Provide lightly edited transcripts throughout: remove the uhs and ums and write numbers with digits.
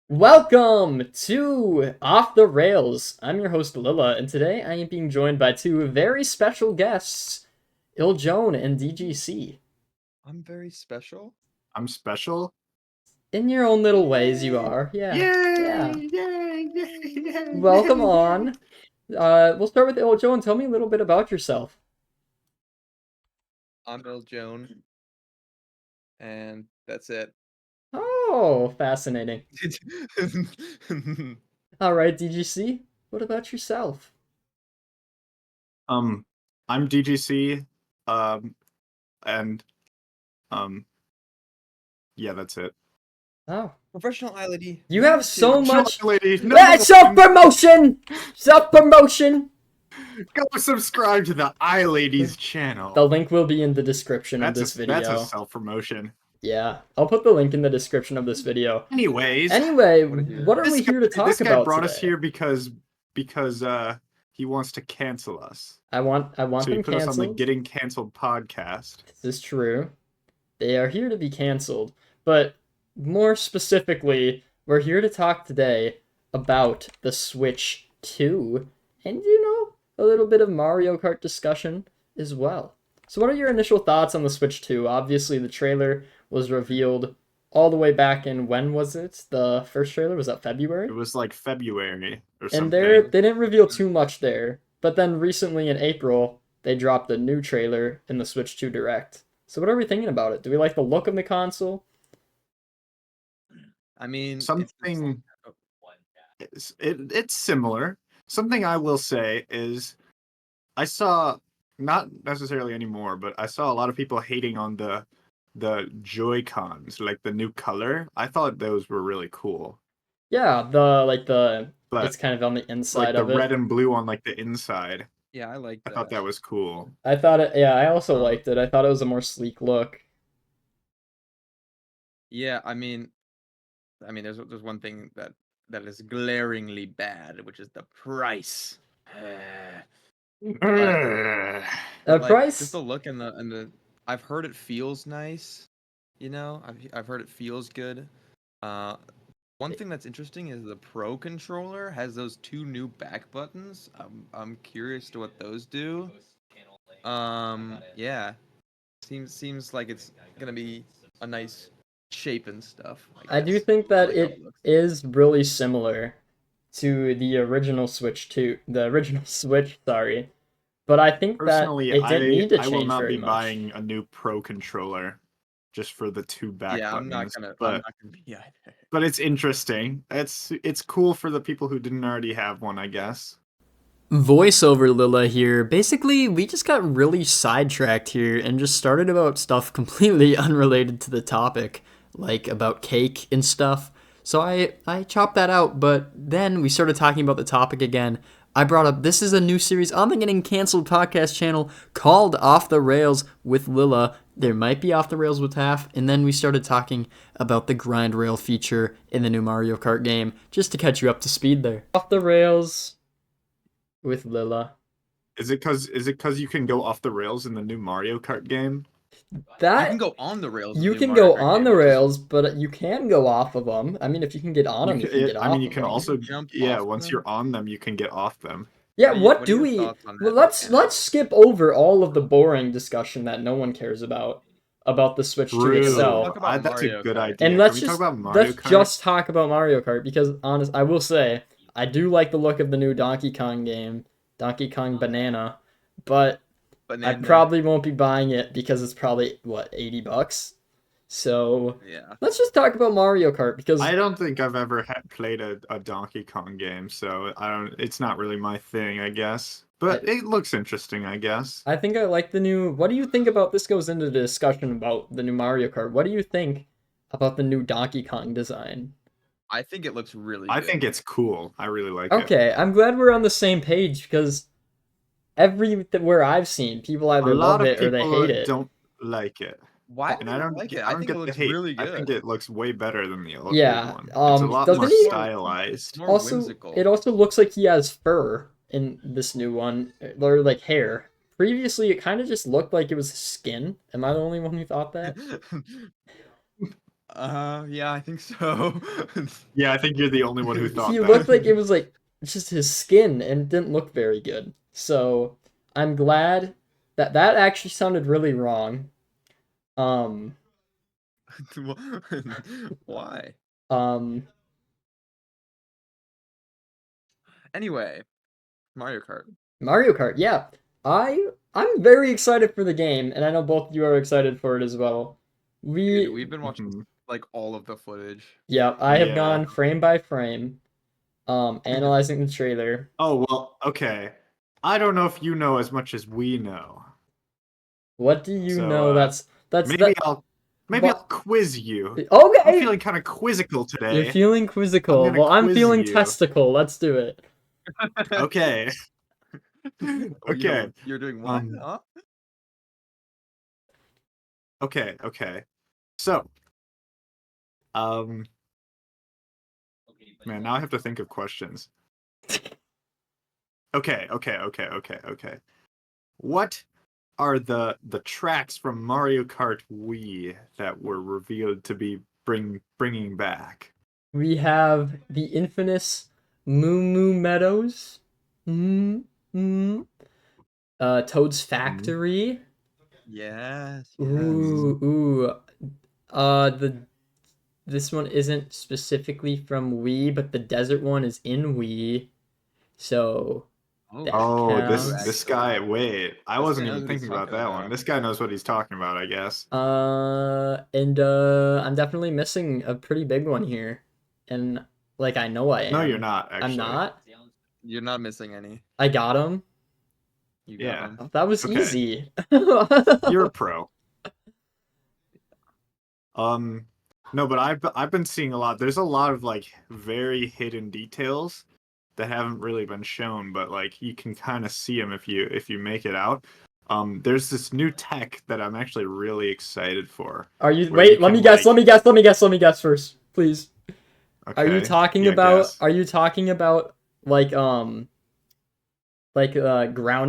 Welcome to Off the Rails. I'm your host Lilla, and today I am being joined by two very special guests, Iljoan and DGC. I'm very special. I'm special. In your own little ways, you are. Yeah. Yay! Yay! Yay! Yay! Welcome Yay! on. We'll start with Iljoan. Tell me a little bit about yourself. I'm Bill Joan, and that's it. Oh, fascinating. All right, DGC. What about yourself? I'm DGC. And yeah, that's it. Oh, Professional lady. you have so much. Lady, Self-promotion. Self-promotion. Go subscribe to the iLadies channel. The link will be in the description of this video. That's a self-promotion. Yeah, I'll put the link in the description of this video. Anyways, what are we here to talk about This guy brought today? us here because he wants to cancel us. I want So he them put us on the canceled. Getting Canceled podcast. This is true. They are here to be canceled, but more specifically, we're here to talk today about the Switch 2 and, a little bit of Mario Kart discussion as well. So what are your initial thoughts on the Switch 2? Obviously, the trailer was revealed all the way back in, when was it? The first trailer? Was that February? It was like February or something. And they didn't reveal too much there. But then recently in April, they dropped a new trailer in the Switch 2 Direct. So what are we thinking about it? Do we like the look of the console? I mean, something. It's similar. Something I will say is, I saw, not necessarily anymore, but I saw a lot of people hating on the Joy-Cons, like the new color. I thought those were really cool. Yeah, But it's kind of on the inside like the of it. red and blue on like the inside. yeah, I like that. I thought that was cool. I thought it. Yeah, I also liked it. I thought it was a more sleek look. Yeah, I mean, there's one thing that is glaringly bad, which is the price. The Like, price. just the look and the. I've heard it feels nice. I've heard it feels good. One thing that's interesting is the Pro controller has those two new back buttons. I'm curious to what those do. Yeah, seems like it's gonna be a nice shape and stuff. I do think that it is really similar to the original Switch 2, the original Switch. Sorry, but I think Personally, that it didn't need to change I will not very be much. buying a new Pro controller just for the two back buttons. I'm not gonna be either. But it's interesting. It's cool for the people who didn't already have one, I guess. Voiceover Lilla here. Basically, we just got really sidetracked here and just started about stuff completely unrelated to the topic, like about cake and stuff. So I chopped that out, but then we started talking about the topic again. I brought up this is a new series on the Getting Canceled podcast channel called Off the Rails with Lilla. There might be Off the Rails with Half, and then we started talking about the grind rail feature in the new Mario Kart game, just to catch you up to speed there. Off the Rails with Lilla. Is it because you can go off the rails in the new Mario Kart game? You can go on the rails. You can go on the rails, but you can go off of them. I mean, if you can get on them, you can get off. I mean, you can them. also jump. Yeah, off once them? you're on them, you can get off them. Yeah, What do are we? your thoughts on Well, that let's skip over all of the boring discussion that no one cares about the Switch 2 itself. Talk about That's a Mario good Kart. idea. And Can let's we just talk about Mario let's Kart? just talk about Mario Kart because I will say I do like the look of the new Donkey Kong game, Donkey Kong Banana, but I probably won't be buying it because it's probably what, $80. So Yeah. let's just talk about Mario Kart because I don't think I've ever played a Donkey Kong game, so it's not really my thing, I guess. But it looks interesting, I guess. I think I like the new. What do you think about this? Goes into the discussion about the new Mario Kart. What do you think about the new Donkey Kong design? I think it looks really good. I think it's cool. I really like it. Okay, I'm glad we're on the same page because everywhere I've seen, people either love it or they hate it. Don't like it. Why? And I don't like it. I I don't think it get the looks hate. really good. I think it looks way better than the old Yeah, one. It's a lot doesn't more he- stylized. More Also, whimsical. it also looks like he has fur in this new one, or like hair. Previously, it kind of just looked like it was skin. Am I the only one who thought that? Yeah, I think so. Yeah, I think you're the only one who thought He that. looked like it was like just his skin and it didn't look very good. So I'm glad that that actually sounded really wrong. Um, Why? um, Anyway, Mario Kart. Mario Kart, yeah. I'm very excited for the game, and I know both of you are excited for it as well. Dude, We, we've been watching Mhm. like all of the footage. yeah, I have Yeah. gone frame by frame, analyzing the trailer. Oh, well, okay. I don't know if you know as much as we know. What do you So, know? That's maybe that. I'll What? quiz you. I'm Okay, feeling kind of quizzical you're today. feeling I'm quizzical. gonna Well, I'm quiz feeling you. testicle. Let's do it. Okay. Oh, Okay. you're doing what? Um, Huh? okay. So, um, man, now I have to think of questions. Okay. What are the tracks from Mario Kart Wii that were revealed to be bringing back? We have the infamous Moo Moo Meadows. Mm, mm. Toad's Mhm. Factory. Yes. Ooh. The this one isn't specifically from Wii, but the desert one is in Wii, so Oh, that Oh, true, this counts. guy, actually. wait, I This wasn't guy knows even what he's thinking about talking that one. about. This guy knows what he's talking about, I guess. And I'm definitely missing a pretty big one here, and like I know I No, you're am. not, I'm actually. not. You're not missing any. I got him. You got Yeah. him. That was Okay. easy. You're a pro. Um, no, but I've been seeing a lot. There's a lot of like very hidden details that haven't really been shown, but like you can kind of see them if you make it out. There's this new tech that I'm actually really excited for, Are you where you wait, let can me guess, let like, me guess, let me guess, let me guess first, please. okay, yeah, guess. Are you talking about like ground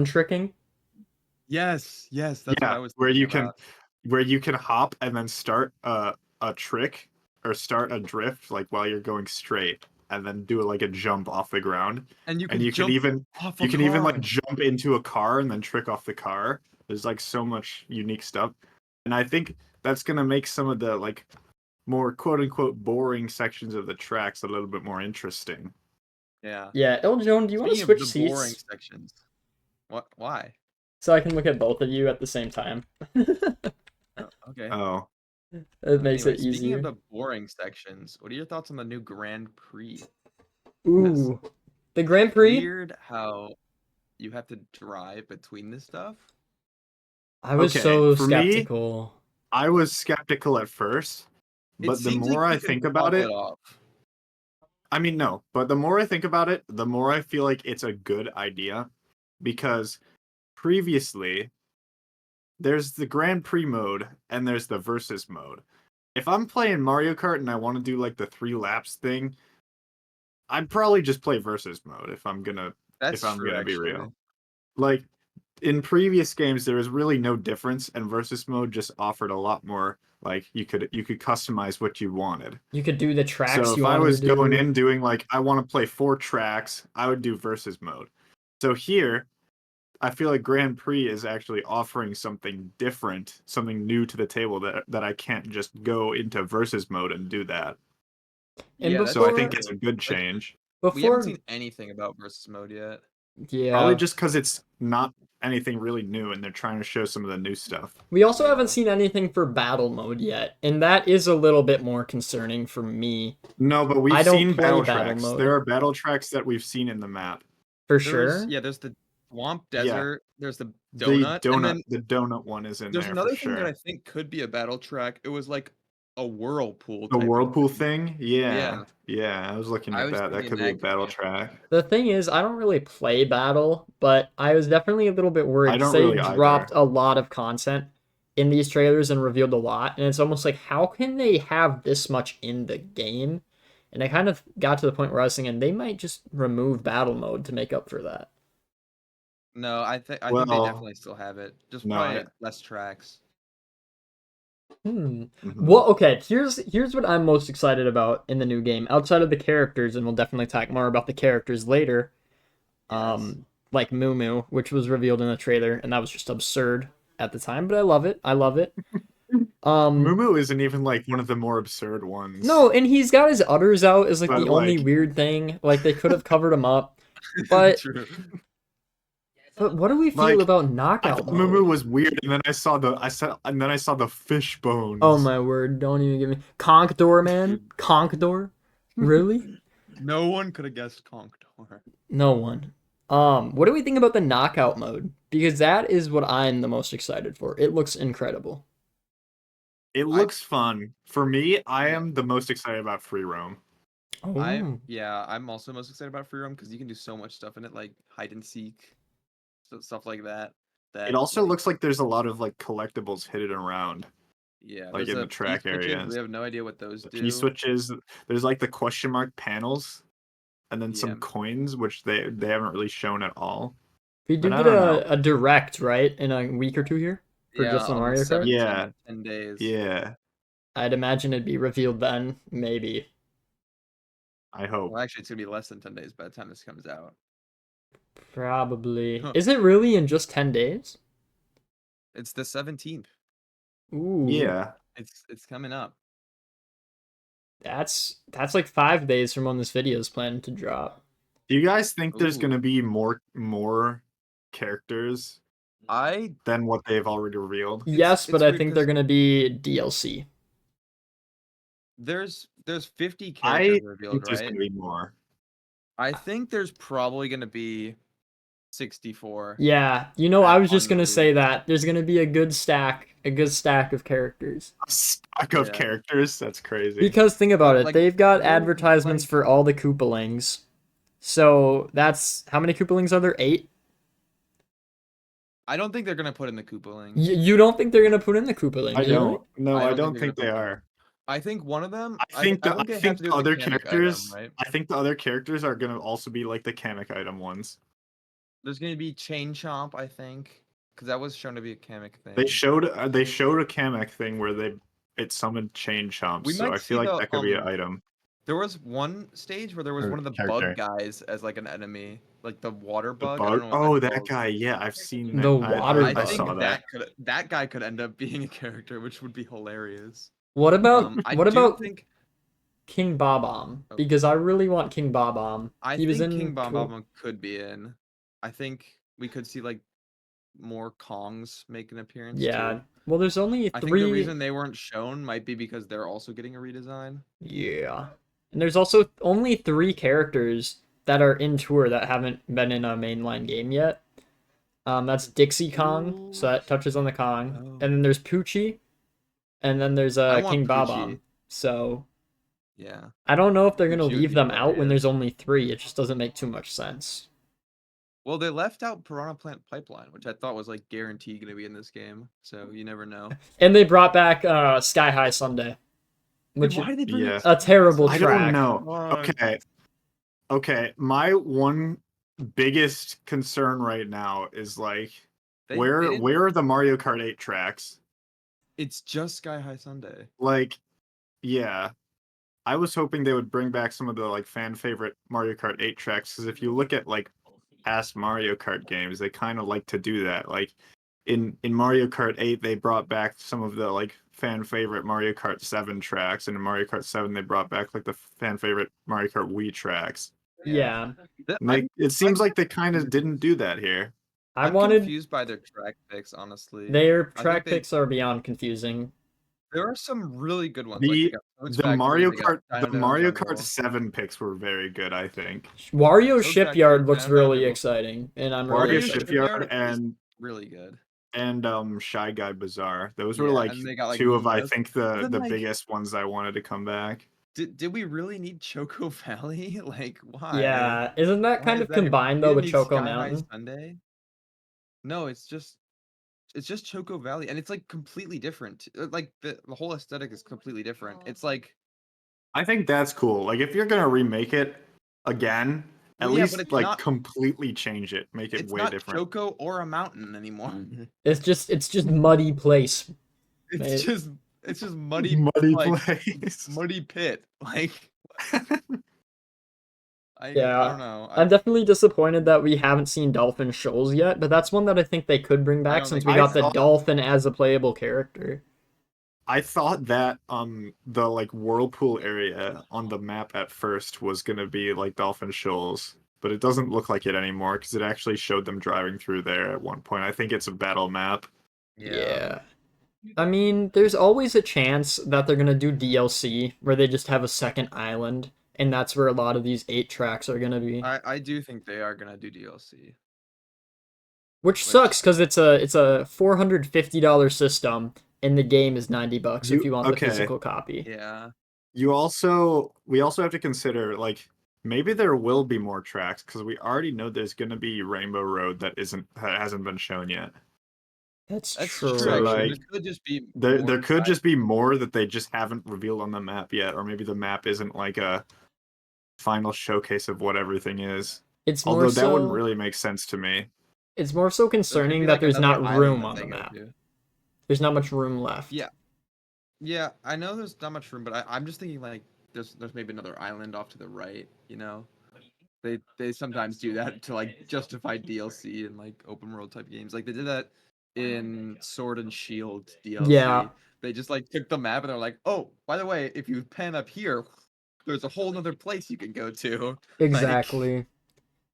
tricking? Yes, that's what Yeah, I was thinking about. where you can hop and then start a trick or start a drift like while you're going straight and then do like a jump off the ground. And you And could jump off a you can even like car. jump into a car and then trick off the car. There's like so much unique stuff. And I think that's gonna make some of the like more quote unquote boring sections of the tracks a little bit more interesting. Yeah. Yeah, El Joan, do you want to Speaking of switch the boring seats sections, what? Why? so I can look at both of you at the same time? Oh, okay. Oh. It makes Anyway, it speaking of easier. the boring sections, what are your thoughts on the new Grand Prix? Because Ooh, the Grand it's Prix. weird how you have to drive between this stuff. I was Okay. so For me, skeptical. I was skeptical at first, It but the seems like more I you can think about toggle it it, off. I mean, no, but the more I think about it, the more I feel like it's a good idea because previously there's the Grand Prix mode and there's the versus mode. If I'm playing Mario Kart and I want to do like the 3 laps thing, I'd probably just play versus mode if That's I'm true, gonna be actually. real. Like in previous games there was really no difference and versus mode just offered a lot more like you could customize what you wanted. You could do the So tracks you if I wanted to was going do. in doing like I want to play 4 tracks, I would do versus mode. So here, I feel like Grand Prix is actually offering something different, something new to the table that I can't just go into versus mode and do that. And Yeah, So that's I think before it's true. a good Like change. we haven't before seen anything about versus mode yet. Probably yeah. just because it's not anything really new and they're trying to show some of the new stuff. We also haven't Yeah. seen anything for battle mode yet, and that is a little bit more concerning for me. No, but we've I don't seen play battle battle tracks. There mode are battle tracks that we've seen in the map. for There's sure. yeah, there's the swamp Yeah, desert, there's the donut, and then the donut one is in there's there for another thing that I sure. think could be a battle track. It was like a whirlpool The type of whirlpool thing. thing? Yeah. Yeah, I was looking I at was that. That thinking could be a that could battle be track. The thing is, I don't really play battle, but I was definitely a little bit worried I because don't they really dropped either. a lot of content in these trailers and revealed a lot, and it's almost like how can they have this much in the game? And I kind of got to the point where I was thinking they might just remove battle mode to make up for that. No, I think they Well, definitely still have it. Just no, probably less tracks. Hmm. Mhm. Well, okay. Here's what I'm most excited about in the new game, outside of the characters, and we'll definitely talk more about the characters later. Yes. Like Moo Moo, which was revealed in the trailer, and that was just absurd at the time, but I love it. I love it. Um, Mumu isn't even like one of the more absurd ones, no, and he's got his udders out is like but the only like weird thing. Like they could have covered him up, but True. what do we feel like about I knockout thought Mumu mode? was weird, and then I saw the fish Oh bones. my word! Don't even give me Conk Door, man. Dude, Conk Door, really? no one could have guessed Conqueror. No one. What do we think about the knockout mode? Because that is what I'm the most excited for. It looks incredible. It I looks fun. For me, I yeah. am the most excited about free roam. Oh, I'm also most excited about free roam because you can do so much stuff in it, like hide and seek, stuff like that. It That also like looks like there's a lot of like collectibles hidden around, yeah, like there's in the a P track switches. We areas. have no idea what those The P do. switches, there's like the question mark panels, and then Yeah, some coins, which they haven't really shown at all. we But do I get don't know. a direct, right, in a week or two here for yeah, just the on the Mario Kart. 17th, Yeah, 10 days. yeah. I'd imagine it'd be revealed then, maybe. I hope. Well, actually, it's gonna be less than 10 days by the time this comes out. Probably. Huh. Is it really in just 10 days? It's the 17th. Ooh, Yeah. It's coming up. that's like 5 days from when this video is planned to drop. Do you guys think there's Ooh, gonna be more characters I than what they've already revealed? Yes, but it's I weird think they're because gonna be DLC. there's 50 I characters revealed, think there's right? gonna be more. I think there's probably gonna be 64 Yeah, I was just gonna say unreleased. that. There's gonna be a good stack of characters. A stack of Yeah, characters? That's crazy. Because think about but it, like they've got we'll advertisements like for all the Koopalings. So that's how many Koopalings are there? 8? I don't think they're gonna put in the Koopalings. You don't think they're gonna put in the I Koopalings, really? don't. No, I I don't think don't they're gonna think put they in the are. Koopalings. I think one of them. I think I the I think they have think to the do with other the Kamek item, characters right? I think the other characters are gonna also be like the Kamek item ones. There's gonna be Chain Chomp, I think, because that was shown to be a Kamek They thing. showed a Kamek thing where it summoned chain chomps, We so might I see feel like the that could be an item There was one stage where there was or one of the bug character. guys as like an enemy, like the water The bug. I don't bug? know what Oh, that's that called. guy. Yeah, I've seen that. The I water I, I I think saw bug. that. that guy could end up being a character, which would be hilarious. What about I what do about think King Bob-omb? oh, Because I really want King Bob-omb. I He was think King in Bomb cool. Bomb could be in. I think we could see like more Kongs make an appearance Yeah. too. Well, there's only I think the 3. reason they weren't shown might be because they're also getting a redesign. Yeah. And there's also only 3 characters that are in tour that haven't been in a mainline game yet. That's Dixie Kong, so Ooh. that touches on the Kong. Oh. And then there's Poochie, and then there's I want King Poochie. Bob-omb. So Yeah. I don't know if they're gonna Poochie would leave be them out when there's hilarious. only 3. It just doesn't make too much sense. Well, they left out Piranha Plant Pipeline, which I thought was like guaranteed going to be in this game. So you never know. And they brought back Sky High Sunday, Dude, which is why did they bring Yeah. back a terrible I don't track. know. Fuck. Okay. My one biggest concern right now is like They didn't. where are the Mario Kart 8 tracks? It's just Sky High Sunday. Like, yeah. I was hoping they would bring back some of the like fan favorite Mario Kart 8 tracks because if you look at like past Mario Kart games, they kind of like to do that. Like in Mario Kart 8, they brought back some of the like fan favorite Mario Kart 7 tracks, and in Mario Kart 7, they brought back like the fan favorite Mario Kart Wii tracks. Yeah. And it seems I'm like they kind of didn't do that here. I I'm wanted confused by their track picks, honestly. their I think track picks are beyond confusing. there are some really good ones. Like they got Toad's The Factory, Mario they got Kart the Chinatown Mario Kart Jungle. 7 picks were very good, I think. Wario Toad's Factory, Shipyard looks Chinatown really Jungle. exciting, and I'm really Wario Wario excited for that. Shipyard Shipyard is really good. and Shy Guy Bazaar. Those were Yeah, like and they got like two of I Mia's. think But then the like, biggest ones I wanted to come back. did we really need Choco Valley? Like, why? Yeah, isn't that Why kind is of that even? combined We though didn't with need Choco Sky High Mountain? Sunday. No, it's just Choco Valley, and it's like completely different. Like the whole aesthetic is completely different. It's like, I think that's cool. Like if you're gonna remake it again, at well, yeah, but least like completely change it, make it it's way not different. Choco or a mountain anymore. It's just muddy place. It's It, just It's just muddy, Muddy like place. muddy pit. Like I Yeah. don't know. I'm definitely disappointed that we haven't seen Dolphin Shoals yet, but that's one that I think they could bring I back don't since think we we I got the have. thought dolphin as a playable character. I thought that the like whirlpool area on the map at first was gonna be like Dolphin Shoals, but it doesn't look like it anymore because it actually showed them driving through there at one point. I think it's a battle map. Yeah. Yeah. I mean, there's always a chance that they're gonna do DLC where they just have a second island, and that's where a lot of these 8 tracks are gonna be. I do think they are gonna do DLC. Which Which sucks because it's a $450 system, and the game is $90 if You you want the okay? physical copy. yeah. We also have to consider like maybe there will be more tracks because we already know there's gonna be Rainbow Road that hasn't been shown yet. That's That's So true actually. true. like There could just be more there could tracks. just be more that they just haven't revealed on the map yet, or maybe the map isn't like a final showcase of what everything is. It's more Although that wouldn't so really make sense to me. it's more so There could concerning be that like there's another not island room that on the they go map. to. There's not much room left. Yeah. Yeah, I know there's not much room, but I'm just thinking like there's maybe another island off to the right, you know? They sometimes do that to like justify DLC and like open world type games. Like they did that in Sword and Shield Yeah, DLC. They just like took the map and they're like, oh, by the way, if you pan up here, there's a whole nother place you can go to. Like exactly.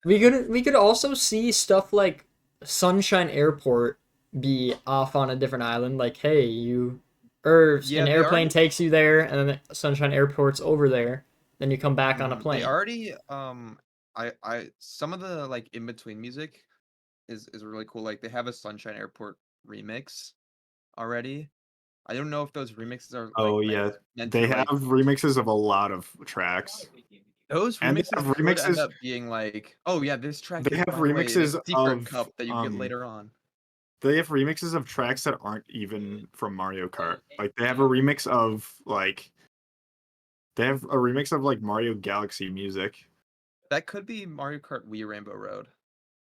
We could also see stuff like Sunshine Airport be off on a different island. Like, hey, or yeah, an they airplane already takes you there, and then Sunshine Airport's over there. Then you come back on a they plane. already I some of the like in between music is really cool. Like they have a Sunshine Airport remix already. I don't know if those remixes are like Oh yeah, meant they to have like remixes of a lot of tracks, those and they remixes have could end remixes. up being like, oh yeah, this track They is have by the way in a remixes secret of cup that you get later on. tracks that aren't even from Mario Kart. Like they have a remix of like they have a remix of like Mario Galaxy music. That could be Mario Kart Wii Rainbow Road.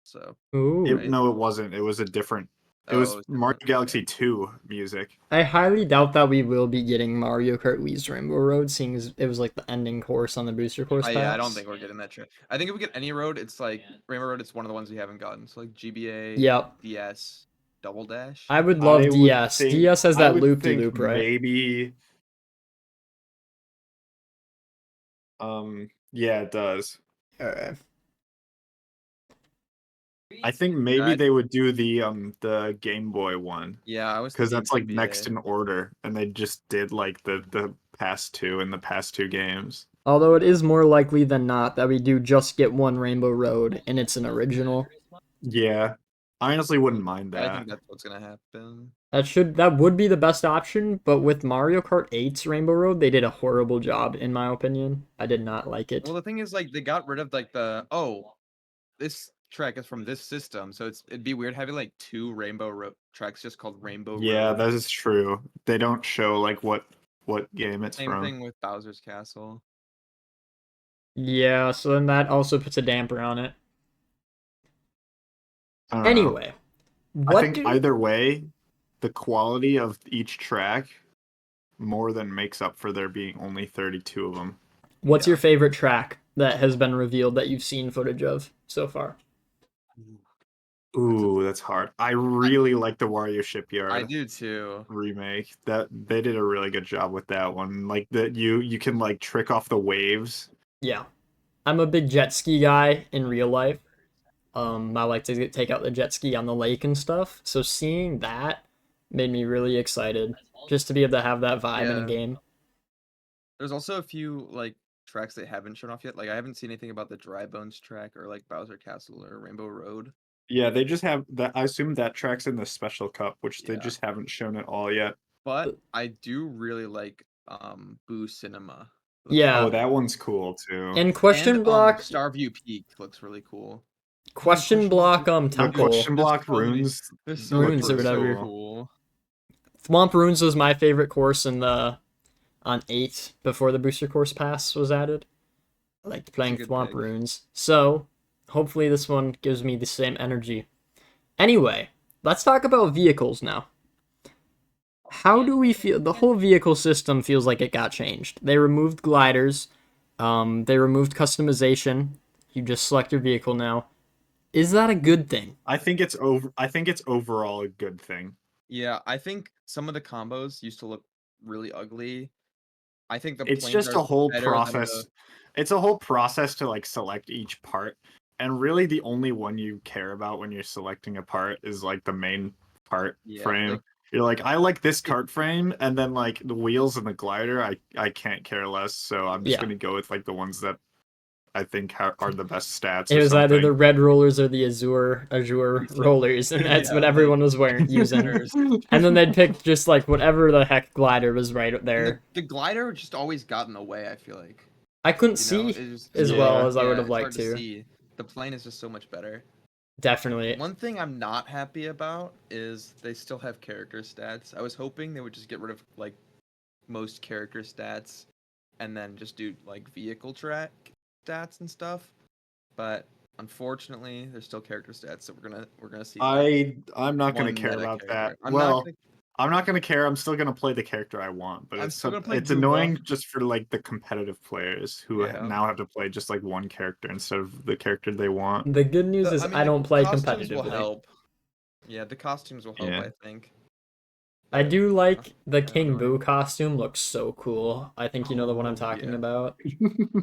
So, It right? Ooh. no, it wasn't. It was a different. It Oh, was it's Mario different. Okay. Galaxy 2 music. I highly doubt that we will be getting Mario Kart Wii's Rainbow Road, seeing as it was like the ending course on the Booster Course Yeah, I don't pass. think we're getting that track. I think if we get any road, it's like Rainbow Road. It's one of the ones we haven't gotten. So like GBA, Yep. DS, Double Dash. I would love I would DS. think DS has I that would loop de think loop, right? maybe yeah, it does. Okay. I think maybe I, they would do the Game Boy one yeah, I was because thinking that's like GBA. next in order, and they just did like the past two in the past two games. Although it is more likely than not that we do just get one Rainbow Road and it's an original. Yeah, I honestly wouldn't mind I that. think that's what's gonna happen. That would be the best option, but with Mario Kart 8's Rainbow Road, they did a horrible job in my opinion. I did not like it. Well, the thing is, like, they got rid of like the this track is from this system, so it'd be weird having like two tracks just called Rainbow Yeah, Road. that is true. They don't show like what game it's Same from. thing with Bowser's Castle. Yeah, so then that also puts a damper on it. I don't know. Anyway, I what think do either way, the quality of each track more than makes up for there being only 32 of them. what's your Yeah. favorite track that has been revealed that you've seen footage of so far? That's a, Ooh, that's hard. I I, really like the Wario I Shipyard do too. remake. That they did a really good job with that one. Like that you can like trick off the waves. Yeah. I'm a big jet ski guy in real life. I like to take out the jet ski on the lake and stuff. So seeing that made me really excited just to be able to have that vibe in a Yeah. game. There's also a few like tracks they haven't shown off yet. Like I haven't seen anything about the Dry Bones track or like Bowser Castle or Rainbow Road. Yeah, they just have that. I assume that track's in the special cup, which they Yeah. just haven't shown it all yet. But I do really like Boo Cinema. Looks Oh, Yeah. cool. that one's cool too. And And Starview Peak looks really cool. Man, question block The Dude, temple question there's block so many runes there's so many look runes or parts really so whatever. cool. cool. Swamp Runes was my favorite course in the on 8 before the booster course pass was added. I liked That's a playing good Swamp pick. Runes. So, hopefully this one gives me the same energy. Anyway, let's talk about vehicles now. how do we feel? The whole vehicle system feels like it got changed. They removed gliders. They removed customization. You just select your vehicle now. Is that a good thing? I think it's over. I think it's overall a good thing. Yeah, I think some of the combos used to look really ugly. I think the It's planes just are a whole better than the process. It's a whole process to like select each part, and really the only one you care about when you're selecting a part is like the main part yeah, frame. like You're like, I like this it, cart frame, and then like the wheels and the glider, I can't care less. So I'm just Yeah. gonna go with like the ones that I think are the best stats It or was either the something. red rollers or the azure rollers, and that's what yeah, like everyone was wearing using. there's And then they'd pick just like whatever the heck glider was right and there. the glider just always got in the way, I feel like. I couldn't You know, see it's as so well Yeah. as I would yeah, have it's liked hard to to. see. The plane is just so much better. Definitely. One thing I'm not happy about is they still have character stats. I was hoping they would just get rid of like most character stats and then just do like vehicle track stats and stuff. But unfortunately, there's still character stats, so we're gonna see like I'm not gonna one care meta about that. character. Well, I'm not gonna care. I'm still gonna play the character I want, but I'm it's still gonna play it's Goomba. annoying just for like the competitive players who Yeah. now have to play just like one character instead of the character they want. The good news I is mean I the don't play costumes will competitively. help. Yeah, the costumes will help, Yeah. I think. I But do like the kind of King Boo annoying. costume. Looks so cool. I think you know the one I'm Oh, talking Yeah. about.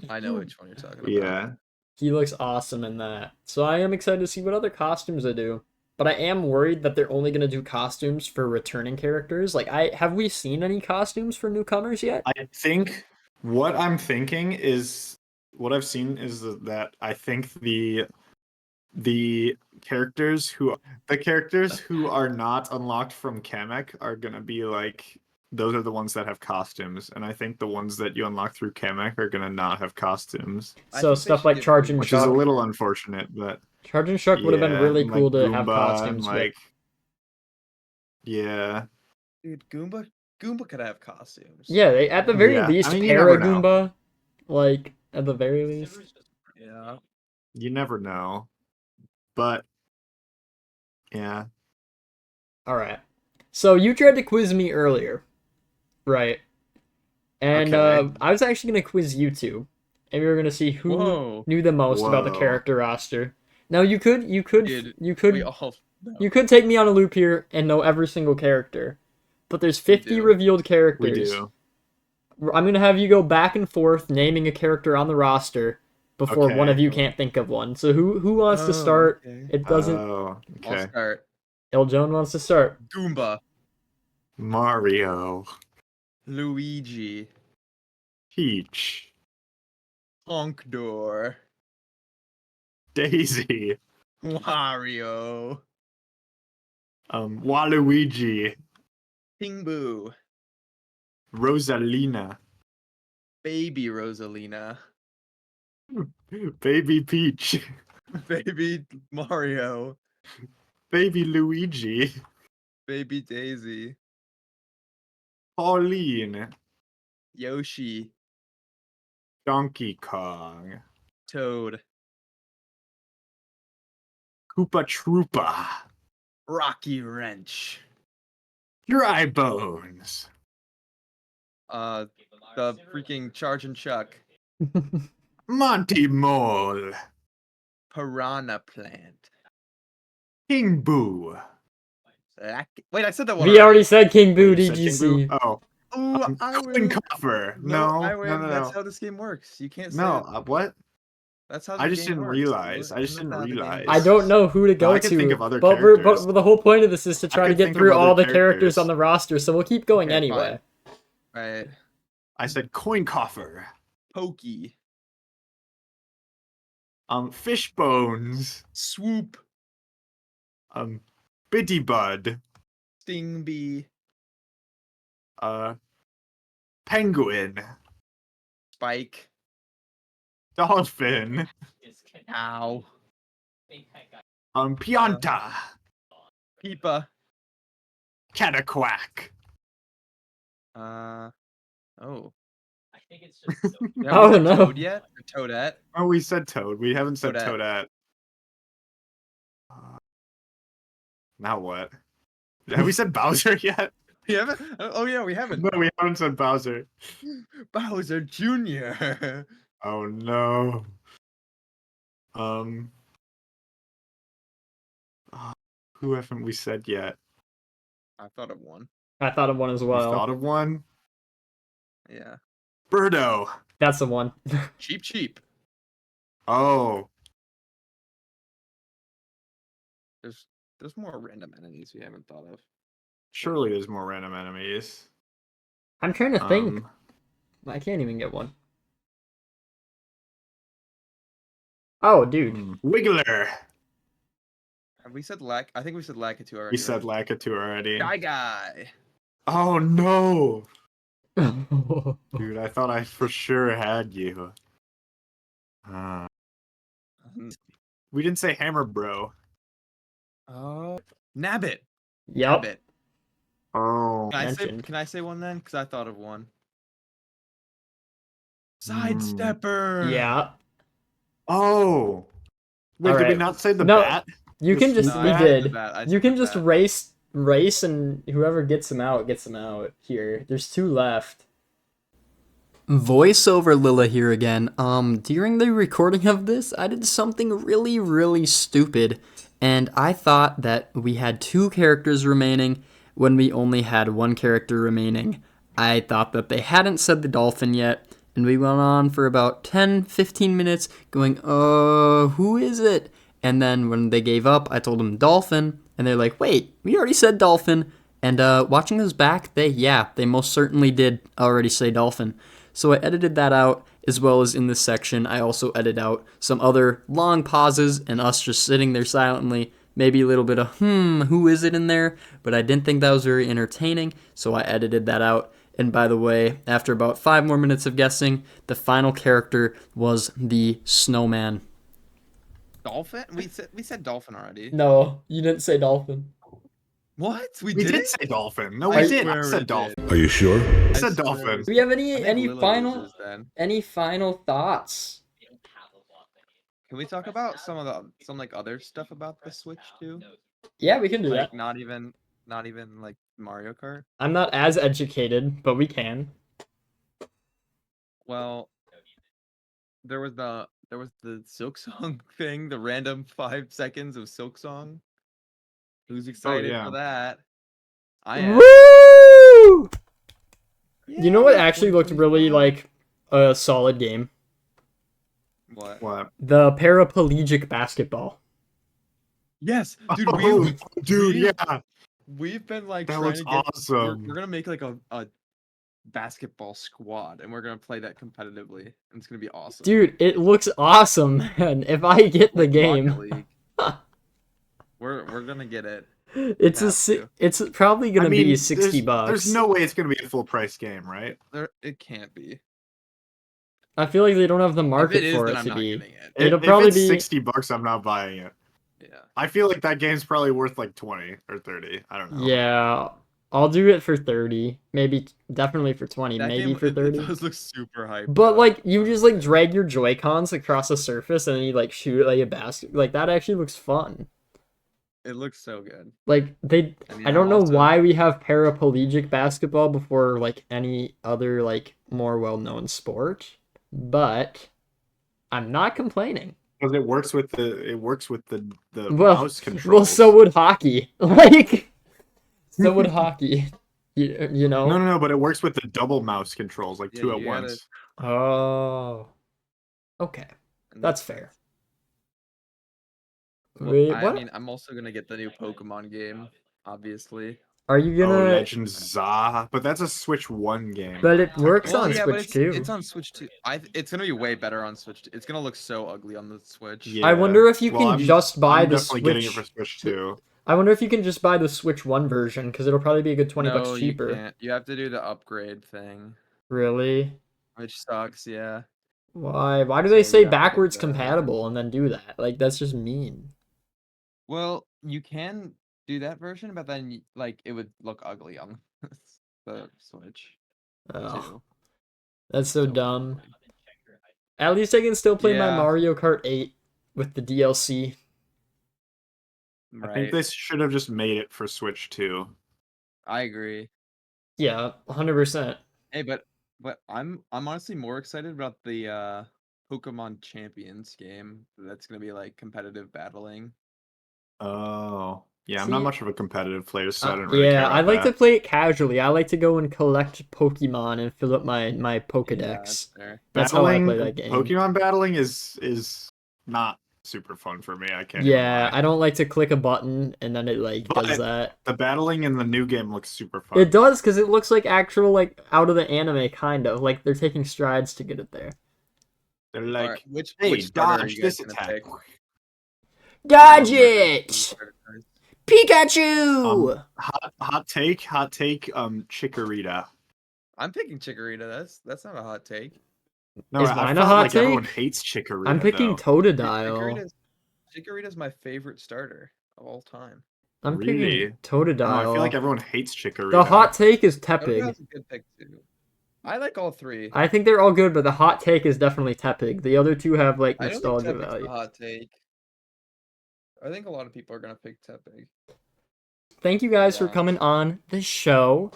I know which one you're talking about. yeah. He looks awesome in that. So I am excited to see what other costumes they do. But I am worried that they're only gonna do costumes for returning characters. Like I have we seen any costumes for newcomers yet? I think what I'm thinking is what I've seen is that I think the characters who are not unlocked from Kamek are gonna be like those are the ones that have costumes, and I think the ones that you unlock through Kamek are gonna not have costumes, I So think they stuff should like get Charge and which is a Chuck. little unfortunate. But Charge and Chuck would have been yeah, really and like cool to have Goomba and costumes with. like yeah, Dude, Goomba could have costumes. Yeah, they at the very yeah. I least mean, you never Para know. Goomba. Like at the very least. Yeah. You never know. But yeah, Alright. So you tried to quiz me earlier, right? And okay. I was actually gonna quiz you two, and we were gonna see who Whoa. knew the most about the Whoa. character roster. Now you could, you could, Dude, you we could, all know. you could take me on a loop here and know every single character, but there's We 50 do. revealed We characters. do. I'm gonna have you go back and forth naming a character on the roster before one of Okay. you can't think of one. So who wants to Oh, start? okay. It doesn't. Oh, I'll okay. start. El Joan wants to start. Goomba, Mario, Luigi, Peach, Honkdor, Daisy, Wario, Waluigi, King Boo, Rosalina, Baby Rosalina, Baby Peach, Baby Mario, Baby Luigi, Baby Daisy, Pauline, Yoshi, Donkey Kong, Toad, Koopa Troopa, Rocky Wrench, Dry Bones, the freaking Charge and Chuck, Monty Mole, Piranha Plant. King Boo. Wait, I said that one We already already. said King Boo Wait, you said King Boo? DGC. Oh, Ooh, I Coin win. Coffer. No, I No, no, win. no, That's no. how this game works. You can't say No, it. what? That's how I the just game didn't works. realize. I just Isn't didn't that how the game realize. I don't works? know who to No, go I could think to, of other but characters. the whole point of this is to I try to could get think of through other all the characters on characters. the roster. So we'll keep going Okay, anyway. Right. I said Coin Coffer. Pokey. Fish Bones. Swoop. Bitty Bud. Sting Bee. Penguin. Spike. Dolphin. Ow. Pianta. Peepa. Cataquack. Oh. I Have we don't said know. Toad yet? Or Toadette? Oh, we said Toad. We haven't said Toadette. Toadette. Now what? Have we said Bowser yet? We haven't. Oh yeah, we haven't. No, we haven't said Bowser. Bowser Jr. Oh no. Um. uh, who haven't we said yet? I thought of one. I thought of one as You well. thought of one? Yeah. Birdo. That's the one. Cheap. Oh. There's more random enemies we haven't thought of. Surely there's more random enemies. I'm trying to think. Um. I can't even get one. Oh, dude. Wiggler. Have we said Lack? I think we said Lakitu already. We said right? Lakitu already. Guy. Oh no. Dude, I thought I for sure had you. We didn't say Hammer Bro. Nabbit. Yep. Nabbit. Oh. Mentioned. Can I say one then? Because I thought of one. Hmm. Sidestepper. Yeah. Oh. Wait, did we Alright. not say the No, bat? You can The just. sweet We bat? did. The bat. I You said can the just bat. race, and whoever gets them out gets them out. Here, there's 2 left. Voiceover Lilla here again. During the recording of this, I did something really, really stupid, and I thought that we had 2 characters remaining when we only had 1 character remaining. I thought that they hadn't said the dolphin yet, and we went on for about 10-15 minutes going, who is it? And then when they gave up, I told them dolphin, and they're like, wait, we already said dolphin. And watching this back, they most certainly did already say dolphin. So I edited that out, as well as in this section, I also edited out some other long pauses and us just sitting there silently, maybe a little bit of, who is it in there? But I didn't think that was very entertaining, so I edited that out. And by the way, after about 5 more minutes of guessing, the final character was the snowman. Dolphin? We said dolphin already. No, you didn't say dolphin. What? We We did didn't? say dolphin. No, I we did. swear I we said did. dolphin. Are you sure? I I said swear dolphin. we Do we have I think any Lilla final loses then. thoughts? Can we talk about some other stuff about the Switch too? Yeah, we can do Like that. not even like Mario Kart. I'm not as educated, but we can. Well, there was the Silk Song thing, the random 5 seconds of Silk Song. Who's excited yeah. for that? I am. Woo! You know what Yeah, actually looked really 2025. like a solid game? What? What? The paraplegic basketball. Yes, dude. Oh, dude, we've- yeah. We've been like That trying looks to get. awesome. We're gonna make like a basketball squad, and we're gonna play that competitively, and it's gonna be awesome. Dude, it looks awesome, man. If I get the Like Rocket game, League. We're gonna get it. it's Have to. it's probably gonna I mean, be $60. There's no way it's gonna be a full price game, right? It can't be. I feel like they don't have the If market it is, for then it I'm to not be. getting it. It'll If probably it's be $60, I'm not buying it. Yeah. I feel like that game's probably worth like 20 or 30. I don't know. Yeah, I'll do it for 30. Maybe definitely for 20, That maybe game, for it 30. does look super hype. But though. like you just like drag your Joy-Cons across a surface and then you like shoot it like a basket. Like that actually looks fun. It looks so good. Like I mean, I don't I'm know also- why we have paraplegic basketball before like any other like more well-known sport, but I'm not complaining. Because it works with the Well, mouse controls. well, so would hockey. Like, so would hockey. You know? No, but it works with the double mouse controls, like Yeah, two at you gotta- once. Oh. Okay, and that's fair. Well, Wait, I what? mean, I'm also gonna get the new Pokemon game, obviously. Are you Oh, gonna? Legends Za, but that's a Switch 1 game. But it works Well, on yeah, but Switch too. it's on Switch too. It's gonna be way better on Switch. It's gonna look so ugly on the Switch. Yeah. I wonder if you Well, can just buy I'm the definitely getting it Switch. for Switch 2. I wonder if you can just buy the Switch 1 version because it'll probably be a good 20 No, bucks cheaper. you can't. You have to do the upgrade thing, Really? which sucks. Yeah. Why? Why do So they you say have to get backwards the- compatible and then do that? Like that's just mean. Well, you can do that version, but then like it would look ugly on the Switch Oh, too. that's so So dumb. annoying. At least I can still play my Yeah. Mario Kart 8 with the DLC. I think Right. they should have just made it for Switch 2. I agree. Yeah, 100%. Hey, but I'm honestly more excited about the Pokemon Champions game. That's gonna be like competitive battling. Oh, yeah. I'm not See, much of a competitive player, so I don't really care yeah, I about like to that. play it casually. I like to go and collect Pokemon and fill up my Yeah, that's Pokedex. fair. That's how I play that game. Pokemon battling is not super fun for me. I can't even Yeah, lie. I don't like to click a button and then it like does But that. the battling in the new game looks super It fun. does because it looks like actual like out of the anime kind of like they're taking strides to get it there. They're All right, like, which hey, starter are dodge you guys this gonna attack. pick? Which Dodge starter? Which it, starter cards? Pikachu! Hot take, Chikorita. I'm picking Chikorita. That's not a hot take. No, Is I mine a felt hot like everyone take? hates I'm Chikorita picking though. Dude, Totodile. Chikorita's my favorite starter of all time. I'm picking Really? No, I feel like Totodile. everyone hates The Chikorita. hot take is Tepig. Totodile's a good pick too. I like all three. I think they're all good, but the hot take is definitely Tepig. The other two have like I don't think nostalgia Tepig's value. the hot take. I think a lot of people are gonna pick Tepig. Thank you To guys be for coming honest. on the show.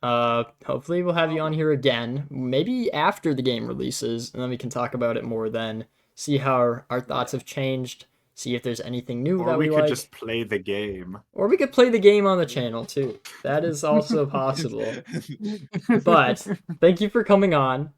Hopefully we'll have you on here again, maybe after the game releases, and then we can talk about it more then. See how our thoughts Yeah. have changed. See if there's anything new Or that we we could just like. play the game. Or we could play the game on the channel too. That is also possible. But thank you for coming on.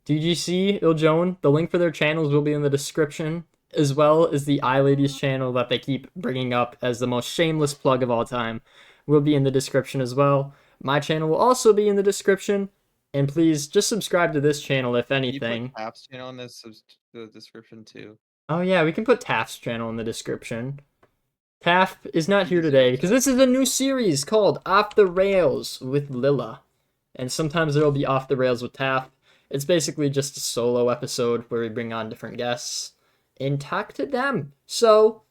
DGC, Iljoan, the link for their channels will be in the description, as well as the iLadies channel that they keep bringing up as the most shameless plug of all time will be in the description as well. My channel will also be in the description, and please just subscribe to this channel if Can you put anything. Tap's channel in the description too? Oh yeah, we can put Taft's channel in the description. Taft is not here today because 007. this is a new series called Off the Rails with Lilla. And sometimes there will be Off the Rails with Taft. It's basically just a solo episode where we bring on different guests and talk to them. So,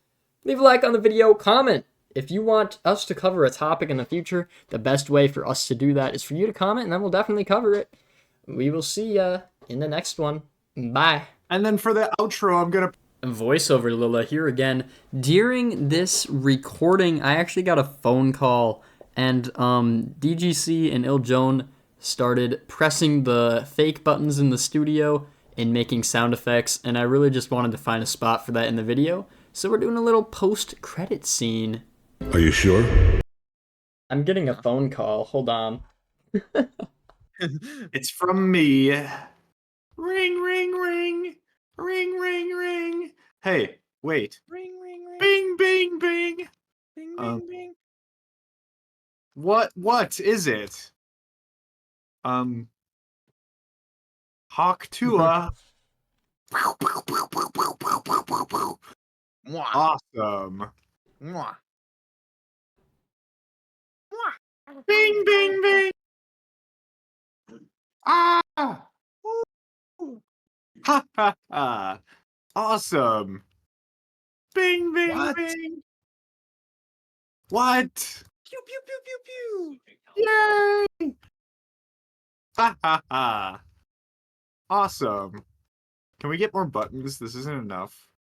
leave a like on the video, comment. If you want us to cover a topic in the future, the best way for us to do that is for you to comment, and then we'll definitely cover it. We will see ya in the next one. Bye. And then for the outro, I'm gonna Voiceover Lila here again. During this recording, I actually got a phone call, and DGC and Iljoan started pressing the fake buttons in the studio and making sound effects, and I really just wanted to find a spot for that in the video. So we're doing a little post-credit scene. Are you sure? I'm getting a phone call. Hold on. It's from me. Ring, ring, ring. Ring, ring, ring. Hey, wait. Ring ring ring. Bing, bing, bing. Bing Um, bing bing. what is it? Hawk Tua. Mwah. Awesome. Mwah. Bing, bing, bing. Ah! Ha ha ha. Awesome. Bing, bing, What? bing. What? Pew pew pew pew pew. Yay! Ha ha ha. Awesome. Can we get more buttons? This isn't enough.